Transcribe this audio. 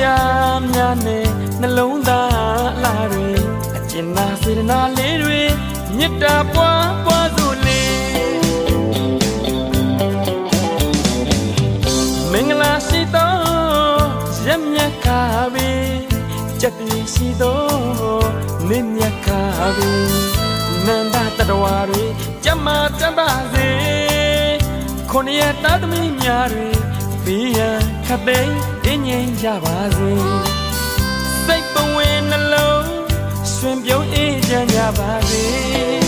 များနဲ့နှလုံးသားအလားတွေအကျဉ်းနာစေတနာလေးတွေမေတ္တာပွားပွားစို့လေမင်္ဂလာရှိသောရက်မြတ်ခါပဲကြက်တည်ရှိသောနေမြတ်ခါပဲနန္ဒတတဝါတွေကြမ်းမာကြမ်းပါစေခုနှစ်ရက်သားသမီးများတွေဘေးရန်ခတ်သိမ်းတင်းငြိမ်ကြပါစေစိတ်ပဝင်နှလုံးရှင်ပြုံးအေးချမ်းကြပါစေ